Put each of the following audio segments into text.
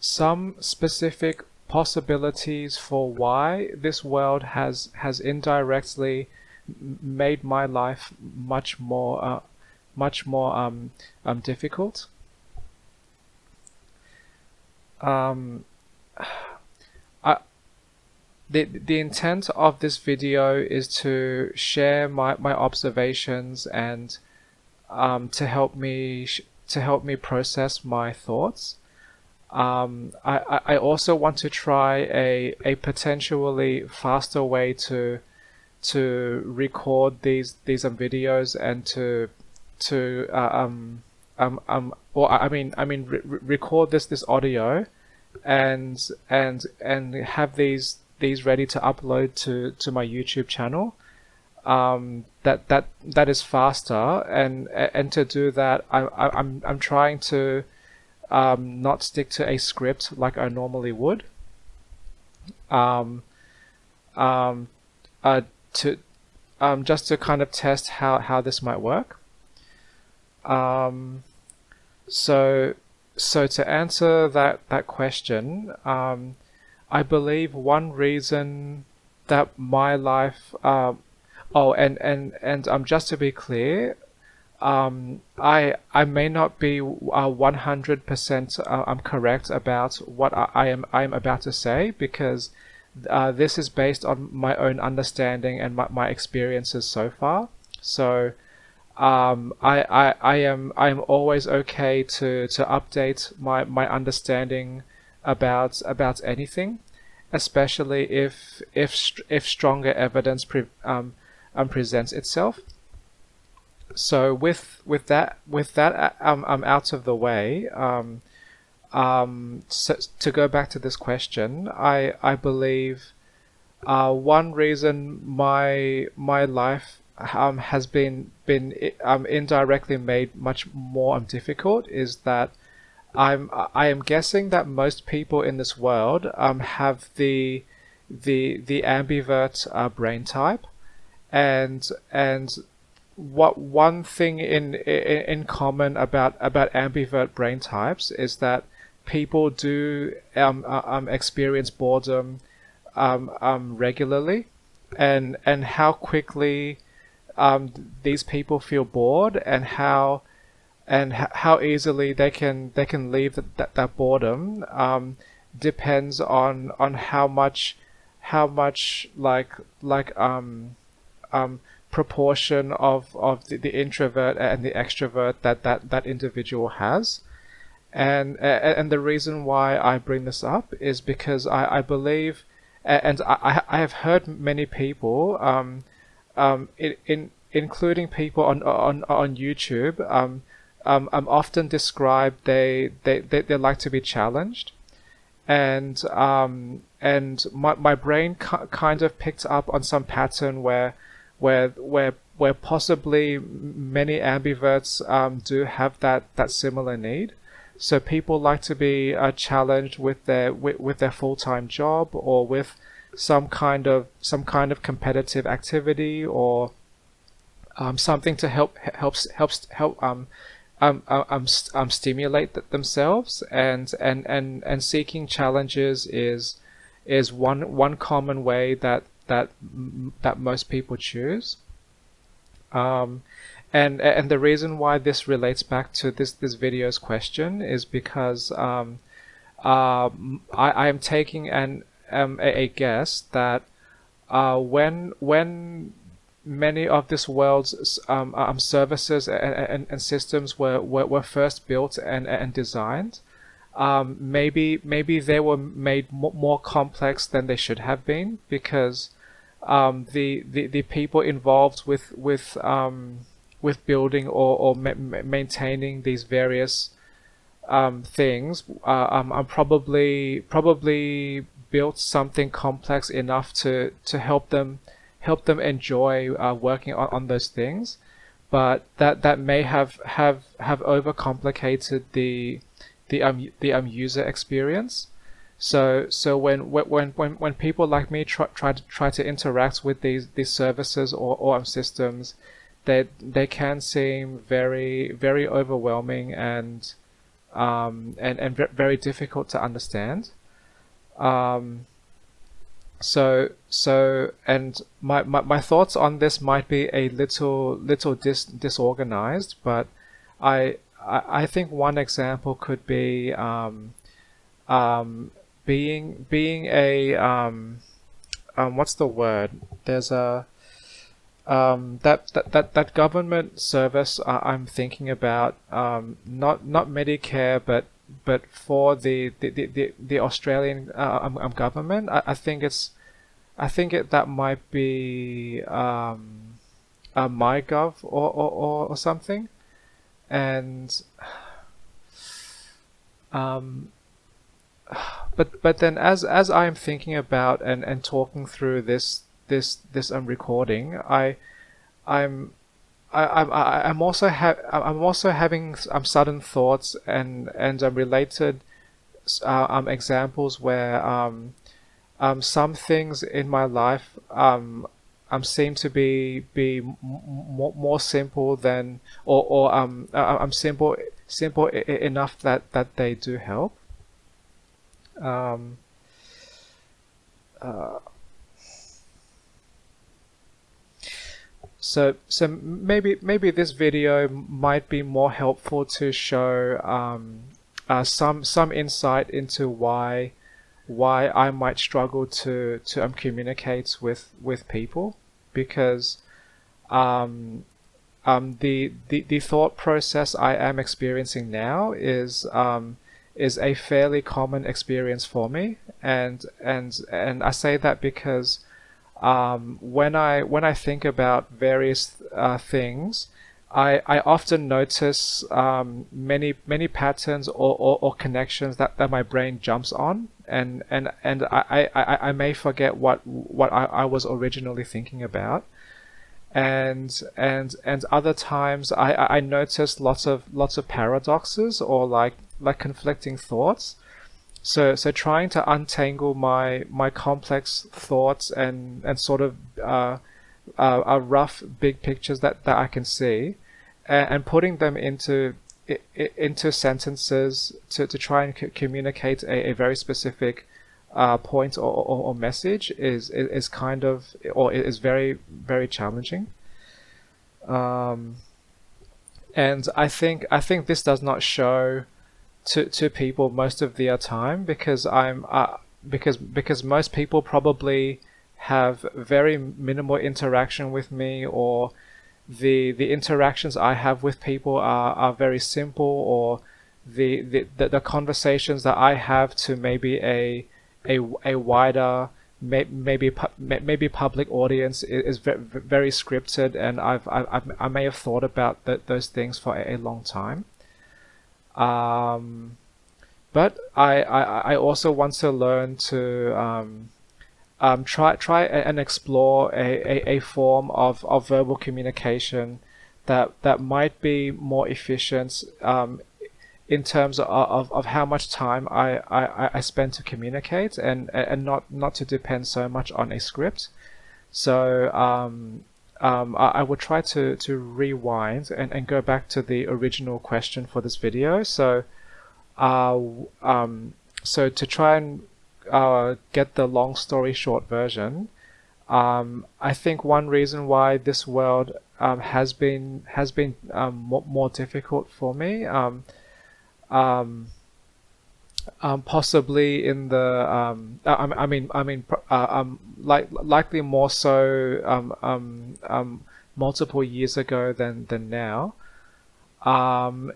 some specific possibilities for why this world has indirectly made my life much more difficult. Um, I, the intent of this video is to share my observations and to help me process my thoughts. I also want to try a potentially faster way to record these videos and to or record this audio and have these ready to upload to my YouTube channel. That is faster, and to do that, I'm trying to not stick to a script like I normally would. Um, um, to Just to kind of test how this might work. So to answer that question, I believe one reason that my life just to be clear, I may not be 100% correct about what I am about to say, because this is based on my own understanding and my experiences so far. So I am always okay to update my understanding about anything, especially if stronger evidence presents itself. So with that out of the way, so to go back to this question, I believe one reason my life has been indirectly made much more difficult is that I am guessing that most people in this world have the ambivert brain type, and what one thing in common about ambivert brain types is that people do experience boredom regularly, and how quickly these people feel bored, and how easily they can leave that boredom depends on how much proportion of the introvert and the extrovert that individual has. And the reason why I bring this up is because I believe, and I have heard many people, including people on YouTube, often describe they like to be challenged, and my brain kind of picked up on some pattern where possibly many ambiverts do have that similar need. So people like to be challenged with their full-time job, or with some kind of competitive activity, or something to help stimulate themselves, and seeking challenges is one common way that most people choose. And the reason why this relates back to this video's question is because I am taking a guess that when many of this world's services and systems were first built and designed, maybe they were made more complex than they should have been, because the people involved with building or maintaining these various things probably built something complex enough to help them enjoy working on those things, but that may have overcomplicated the user experience. So when people like me try to interact with these services or systems, they can seem very very overwhelming, and very difficult to understand. Um, and my thoughts on this might be a little disorganized, but I think one example could be um, being a what's the word? There's a that government service I'm thinking about, not Medicare, but for the Australian government. I think that might be MyGov or something, and um, but then as I'm thinking about and talking through this recording, I'm I'm also I'm also having sudden thoughts and related examples where some things in my life seem to be more simple than simple enough that they do help. Um, uh, so maybe this video might be more helpful to show some insight into why I might struggle to communicate with people, because the thought process I am experiencing now is a fairly common experience for me, and I say that because when I think about various things, I often notice many patterns or connections that my brain jumps on, and I may forget what I was originally thinking about, and other times I notice lots of paradoxes or like conflicting thoughts. So trying to untangle my complex thoughts and sort of rough big pictures that I can see, and putting them into sentences to try and communicate a very specific point or message is kind of, or is very challenging. Um, and I think this does not show to people most of the time, because because most people probably have very minimal interaction with me, or the interactions I have with people are very simple, or the conversations that I have to maybe a wider maybe public audience is very scripted, and I may have thought about those things for a long time. Um, but I also want to learn to try and explore a form of verbal communication that might be more efficient in terms of how much time I spend to communicate, and not to depend so much on a script. So I will try to rewind and go back to the original question for this video. Uh, so to try and get the long story short version, I think one reason why this world has been more difficult for me, um, possibly in the likely more so multiple years ago than now,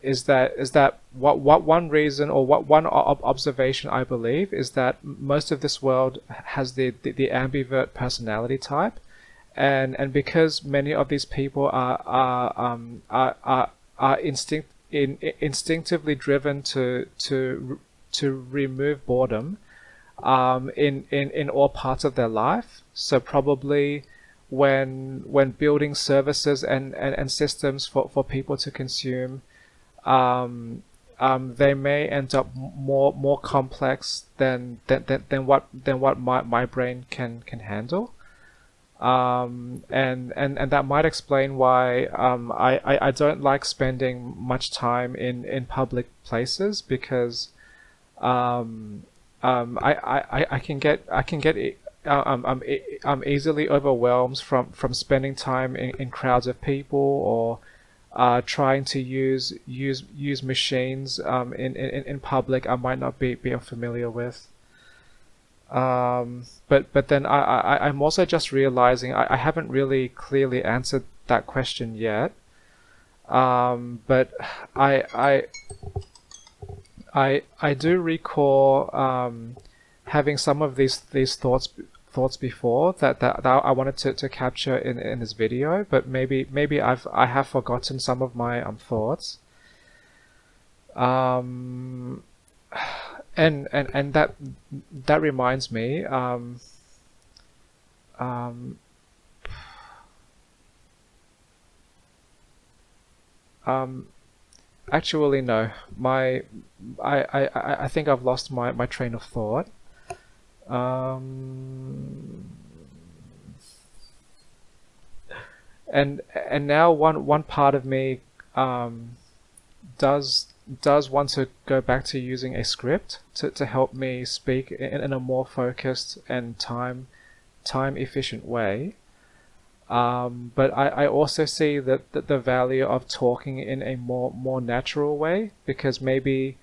is that what one reason, or what one observation I believe, is that most of this world has the ambivert personality type, and because many of these people are instinctively driven to remove boredom in all parts of their life. So probably when building services and systems for people to consume, they may end up more complex than what my brain can handle. And that might explain why I don't like spending much time in public places, because I'm easily overwhelmed from spending time in crowds of people, or trying to use machines in public I might not be familiar with. But then I'm also just realizing I haven't really clearly answered that question yet. But I I do recall having some of these thoughts before that I wanted to capture in this video, but maybe I have forgotten some of my thoughts. Um, and that reminds me. Um, um, Actually, no. I think I've lost my train of thought. Um, and now one part of me um, does want to go back to using a script to help me speak in a more focused and time efficient way. But I also see that the value of talking in a more natural way, because maybe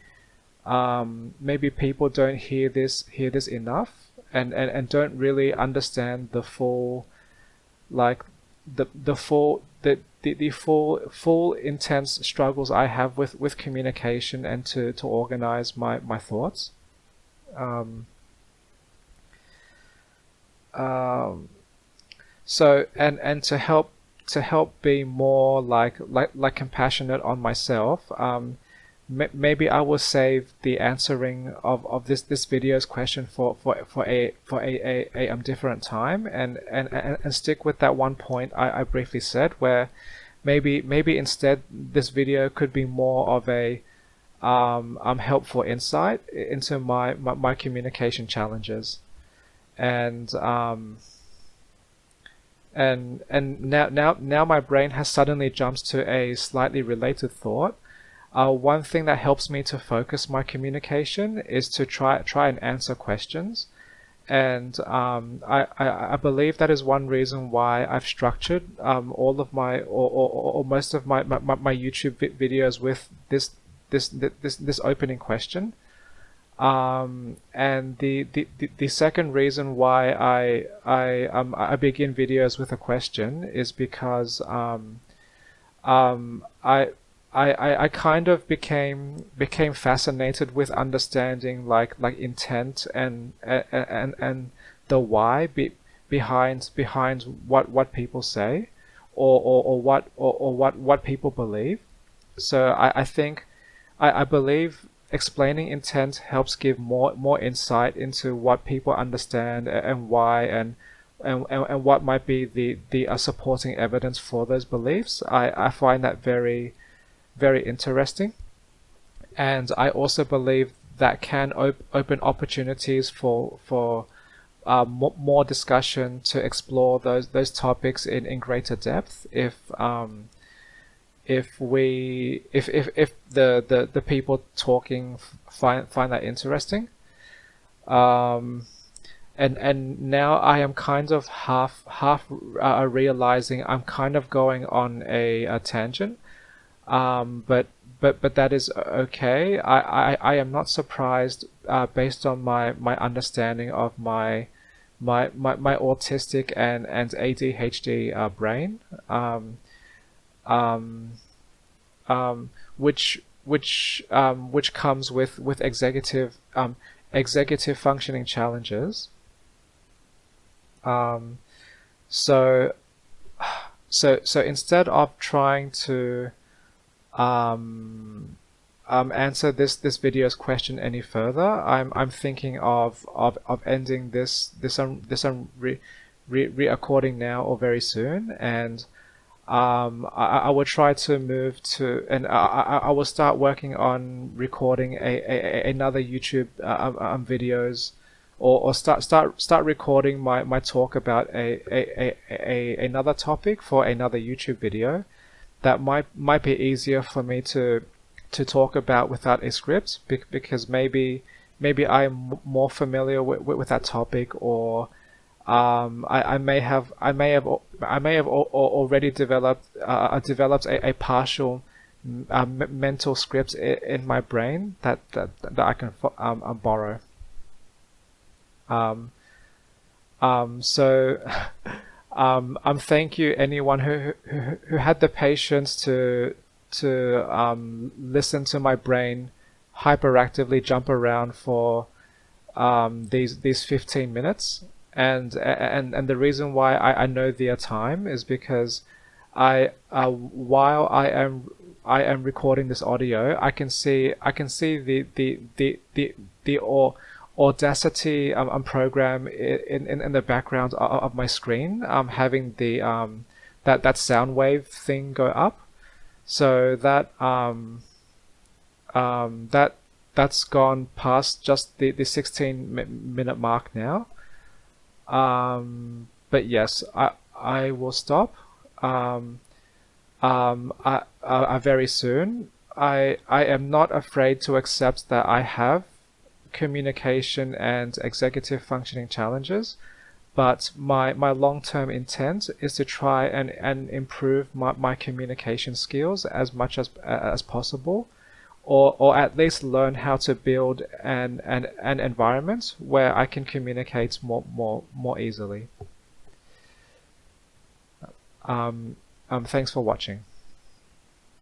people don't hear this enough, and don't really understand the full, like the full intense struggles I have with communication and to organize my thoughts. Um, um, so and to help be more like compassionate on myself. Maybe I will save the answering of this video's question for a different time, and stick with that one point I briefly said, where maybe instead this video could be more of a helpful insight into my communication challenges. And now my brain has suddenly jumped to a slightly related thought. One thing that helps me to focus my communication is to try and answer questions, and I believe that is one reason why I've structured all of my or most of my YouTube videos with this opening question. And the second reason why I begin videos with a question is because I I kind of became fascinated with understanding like intent and the why behind what people say, or what people believe. So I think I believe explaining intent helps give more insight into what people understand and why, and what might be the supporting evidence for those beliefs. I find that very interesting, and I also believe that can open opportunities for more discussion to explore those topics in greater depth if the people talking find that interesting. Um, and now I am kind of half realizing I'm kind of going on a tangent. But that is okay. I am not surprised based on my understanding of my autistic and ADHD brain. Um, which comes with executive functioning challenges. Um, so so instead of trying to answer this video's question any further, I'm thinking of ending this re-recording now or very soon, and I will try to move to, and I will start working on recording another YouTube videos or start recording my talk about another topic for another YouTube video that might be easier for me to talk about without a script, because maybe I'm more familiar with that topic, or I may have already developed a partial mental script in my brain that I can borrow. So thank you anyone who had the patience to listen to my brain hyperactively jump around for these 15 minutes. And the reason why I know their time is because while I am recording this audio, I can see the Audacity program in the background of my screen, having the that sound wave thing go up, so that that's gone past just the 16-minute mark now. But yes, I will stop very soon. I am not afraid to accept that I have communication and executive functioning challenges, but my long-term intent is to try and improve my communication skills as much as possible, or at least learn how to build an environment where I can communicate more easily. Thanks for watching.